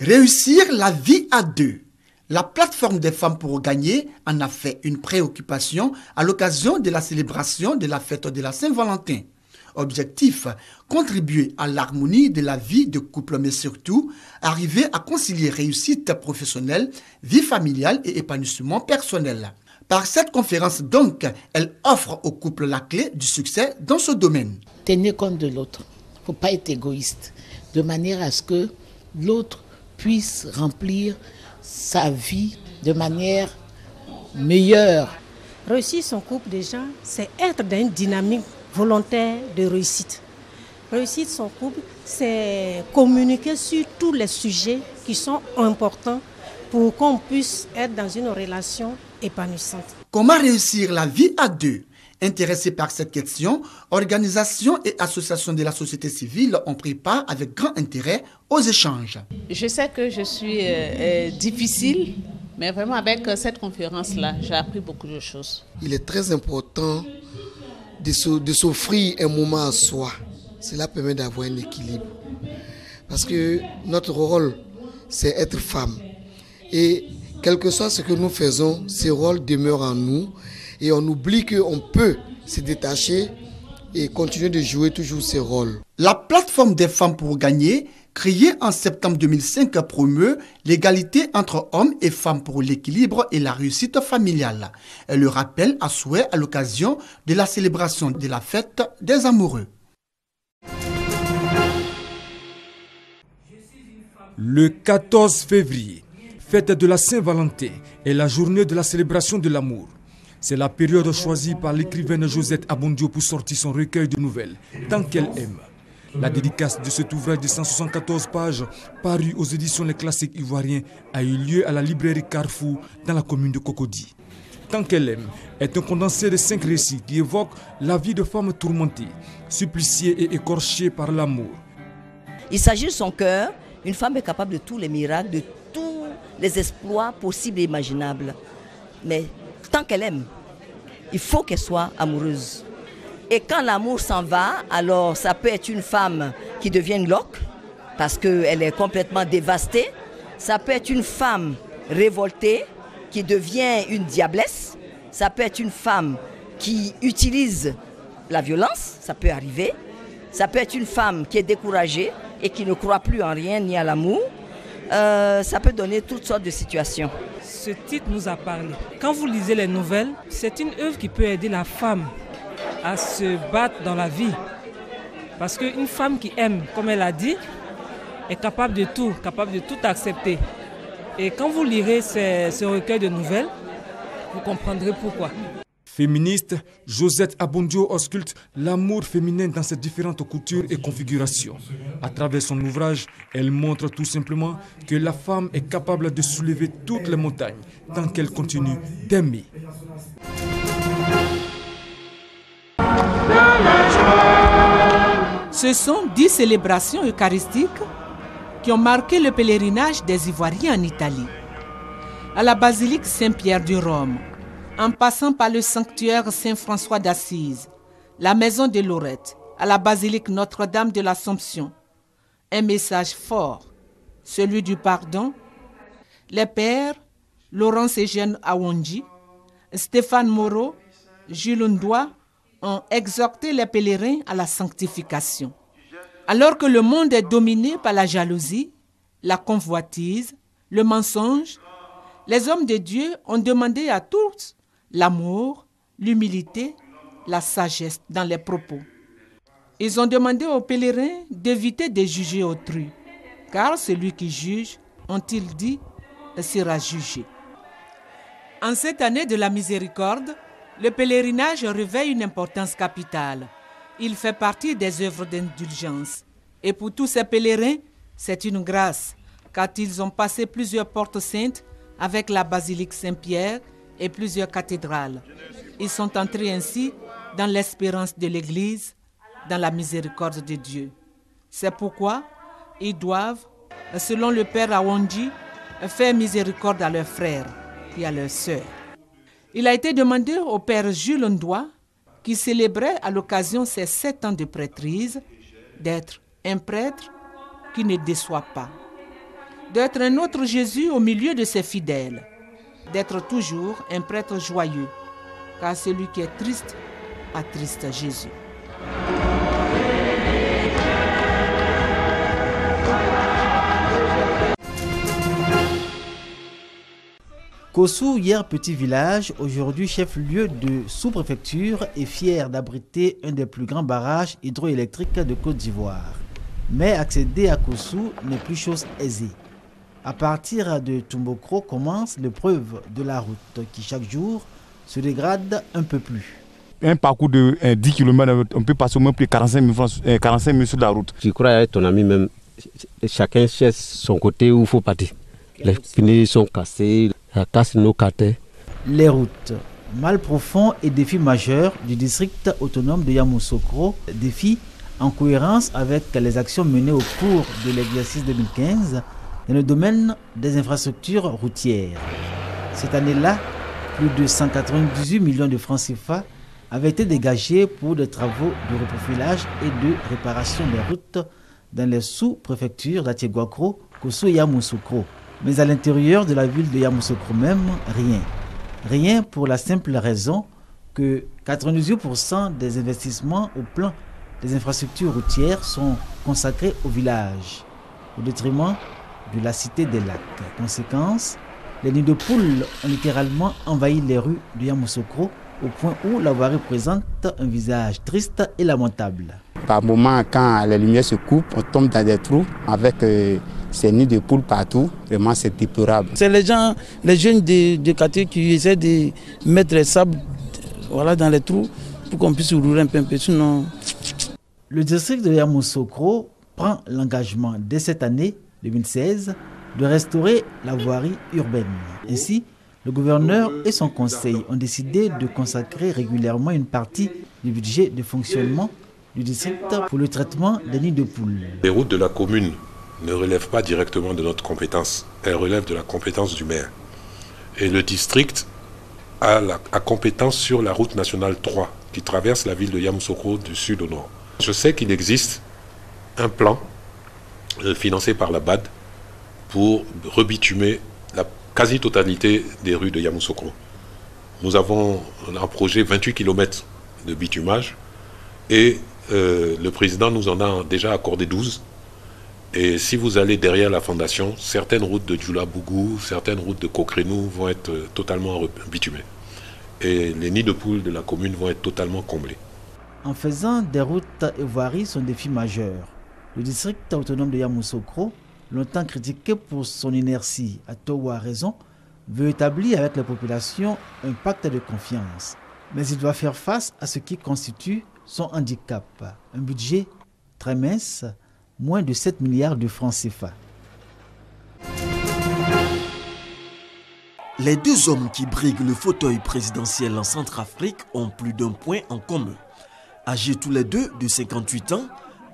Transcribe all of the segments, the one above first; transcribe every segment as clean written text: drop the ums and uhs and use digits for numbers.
Réussir la vie à deux. La plateforme des femmes pour gagner en a fait une préoccupation à l'occasion de la célébration de la fête de la Saint-Valentin. Objectif, contribuer à l'harmonie de la vie de couple, mais surtout arriver à concilier réussite professionnelle, vie familiale et épanouissement personnel. Par cette conférence donc, elle offre au couple la clé du succès dans ce domaine. Tenir compte de l'autre, il ne faut pas être égoïste, de manière à ce que l'autre puisse remplir sa vie de manière meilleure. Réussir son couple déjà, c'est être dans une dynamique volontaire de réussite. Réussir son couple, c'est communiquer sur tous les sujets qui sont importants pour qu'on puisse être dans une relation épanouissante. Comment réussir la vie à deux? Intéressés par cette question, organisations et associations de la société civile ont pris part avec grand intérêt aux échanges. Je sais que je suis difficile, mais vraiment avec cette conférence-là, j'ai appris beaucoup de choses. Il est très important de s'offrir un moment à soi. Cela permet d'avoir un équilibre. Parce que notre rôle, c'est être femme. Et quel que soit ce que nous faisons, ce rôle demeure en nous. Et on oublie qu'on peut se détacher et continuer de jouer toujours ces rôles. La plateforme des femmes pour gagner, créée en septembre 2005, promeut l'égalité entre hommes et femmes pour l'équilibre et la réussite familiale. Elle le rappelle à souhait à l'occasion de la célébration de la fête des amoureux. Le 14 février, fête de la Saint-Valentin, est la journée de la célébration de l'amour. C'est la période choisie par l'écrivaine Josette Abondio pour sortir son recueil de nouvelles, Tant qu'elle aime. La dédicace de cet ouvrage de 174 pages, paru aux éditions Les Classiques Ivoiriens, a eu lieu à la librairie Carrefour, dans la commune de Cocody. Tant qu'elle aime est un condensé de 5 récits qui évoquent la vie de femmes tourmentées, suppliciées et écorchées par l'amour. Il s'agit de son cœur. Une femme est capable de tous les miracles, de tous les exploits possibles et imaginables. Mais tant qu'elle aime, il faut qu'elle soit amoureuse. Et quand l'amour s'en va, alors ça peut être une femme qui devient glauque, parce qu'elle est complètement dévastée. Ça peut être une femme révoltée, qui devient une diablesse. Ça peut être une femme qui utilise la violence, ça peut arriver. Ça peut être une femme qui est découragée et qui ne croit plus en rien ni à l'amour. Ça peut donner toutes sortes de situations. Ce titre nous a parlé. Quand vous lisez les nouvelles, c'est une œuvre qui peut aider la femme à se battre dans la vie. Parce qu'une femme qui aime, comme elle a dit, est capable de tout accepter. Et quand vous lirez ce recueil de nouvelles, vous comprendrez pourquoi. Féministe, Josette Abondio ausculte l'amour féminin dans ses différentes coutures et configurations. À travers son ouvrage, elle montre tout simplement que la femme est capable de soulever toutes les montagnes tant qu'elle continue d'aimer. Ce sont 10 célébrations eucharistiques qui ont marqué le pèlerinage des Ivoiriens en Italie. À la basilique Saint-Pierre de Rome, en passant par le sanctuaire Saint-François d'Assise, la maison de Lorette, à la basilique Notre-Dame de l'Assomption. Un message fort, celui du pardon. Les pères Laurence et Jeanne Awonji, Stéphane Moreau, Jules Ndoua ont exhorté les pèlerins à la sanctification. Alors que le monde est dominé par la jalousie, la convoitise, le mensonge, les hommes de Dieu ont demandé à tous l'amour, l'humilité, la sagesse dans les propos. Ils ont demandé aux pèlerins d'éviter de juger autrui, car celui qui juge, ont-ils dit, sera jugé. En cette année de la miséricorde, le pèlerinage revêt une importance capitale. Il fait partie des œuvres d'indulgence. Et pour tous ces pèlerins, c'est une grâce, car ils ont passé plusieurs portes saintes avec la basilique Saint-Pierre et plusieurs cathédrales. Ils sont entrés ainsi dans l'espérance de l'Église, dans la miséricorde de Dieu. C'est pourquoi ils doivent, selon le Père Awonji, faire miséricorde à leurs frères et à leurs sœurs. Il a été demandé au Père Jules Ndoua, qui célébrait à l'occasion ses 7 ans de prêtrise, d'être un prêtre qui ne déçoit pas, d'être un autre Jésus au milieu de ses fidèles, d'être toujours un prêtre joyeux, car celui qui est triste attriste Jésus. Kossou, hier petit village, aujourd'hui chef-lieu de sous-préfecture, est fier d'abriter un des plus grands barrages hydroélectriques de Côte d'Ivoire. Mais accéder à Kossou n'est plus chose aisée. À partir de Tombokro commence l'épreuve de la route qui chaque jour se dégrade un peu plus. Un parcours de 10 km, on peut passer au moins plus de 45 minutes sur la route. Je crois avec ton ami même, chacun cherche son côté où il faut partir. Les pneus sont cassés, ça casse nos carters. Les routes, mal profond et défi majeur du district autonome de Yamoussoukro, défi en cohérence avec les actions menées au cours de l'exercice 2015 dans le domaine des infrastructures routières. Cette année-là, plus de 198 millions de francs CFA avaient été dégagés pour des travaux de reprofilage et de réparation des routes dans les sous-préfectures d'Atiéguakro, Kossou et Yamoussoukro. Mais à l'intérieur de la ville de Yamoussoukro même, rien. Rien pour la simple raison que 98% des investissements au plan des infrastructures routières sont consacrés au village, au détriment de la cité des lacs. Conséquence, les nids de poules ont littéralement envahi les rues de Yamoussoukro au point où la voirie présente un visage triste et lamentable. Par moments, quand les lumières se coupent, on tombe dans des trous avec ces nids de poules partout. Vraiment, c'est déplorable. C'est les jeunes de quartier qui essaient de mettre les sables dans les trous pour qu'on puisse rouler un peu, sinon... Le district de Yamoussoukro prend l'engagement dès cette année 2016 de restaurer la voirie urbaine. Ainsi, le gouverneur et son conseil ont décidé de consacrer régulièrement une partie du budget de fonctionnement du district pour le traitement des nids de poules. Les routes de la commune ne relèvent pas directement de notre compétence, elles relèvent de la compétence du maire. Et le district a la compétence sur la route nationale 3 qui traverse la ville de Yamoussoukro du sud au nord. Je sais qu'il existe un plan financé par la BAD pour rebitumer la quasi-totalité des rues de Yamoussoukro. Nous avons un projet 28 km de bitumage et le président nous en a déjà accordé 12. Et si vous allez derrière la fondation, certaines routes de Djoula-Bougou, certaines routes de Kokrenou vont être totalement bitumées. Et les nids de poules de la commune vont être totalement comblés. En faisant des routes et voiries son défi majeur, le district autonome de Yamoussoukro, longtemps critiqué pour son inertie, à tort ou à raison, veut établir avec les populations un pacte de confiance. Mais il doit faire face à ce qui constitue son handicap, un budget très mince, moins de 7 milliards de francs CFA. Les deux hommes qui briguent le fauteuil présidentiel en Centrafrique ont plus d'un point en commun. Âgés tous les deux de 58 ans,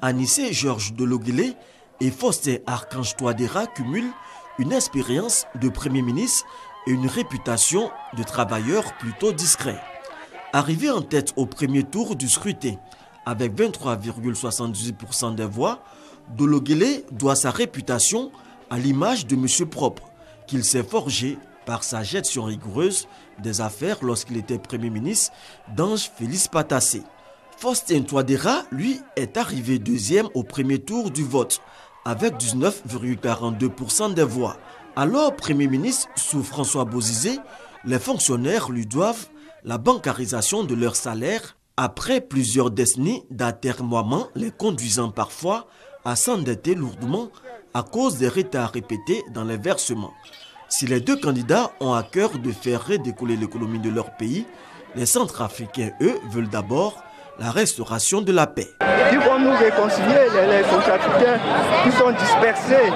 Anissé Georges Dologuélé et Faustin Archange Touadéra cumulent une expérience de Premier ministre et une réputation de travailleur plutôt discret. Arrivé en tête au premier tour du scrutin, avec 23,78% des voix, Dologuélé doit sa réputation à l'image de Monsieur Propre, qu'il s'est forgé par sa gestion rigoureuse des affaires lorsqu'il était Premier ministre d'Ange Félix Patassé. Faustin Touadéra, lui, est arrivé deuxième au premier tour du vote, avec 19,42% des voix. Alors Premier ministre sous François Bozizé, les fonctionnaires lui doivent la bancarisation de leur salaire après plusieurs décennies d'atermoiement les conduisant parfois à s'endetter lourdement à cause des retards répétés dans les versements. Si les deux candidats ont à cœur de faire redécoller l'économie de leur pays, les Centrafricains, eux, veulent d'abord la restauration de la paix. Ils vont nous réconcilier, les Centrafricains qui sont dispersés,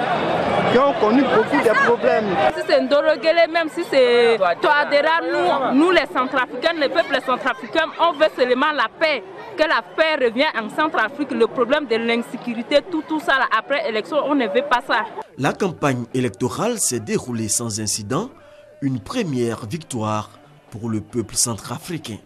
qui ont connu beaucoup de problèmes. Si c'est Ndorogele, même si c'est Touadéra, nous les Centrafricains, le peuple centrafricain, on veut seulement la paix. Que la paix revienne en Centrafrique, le problème de l'insécurité, tout ça, là, après élection, on ne veut pas ça. La campagne électorale s'est déroulée sans incident, une première victoire pour le peuple centrafricain.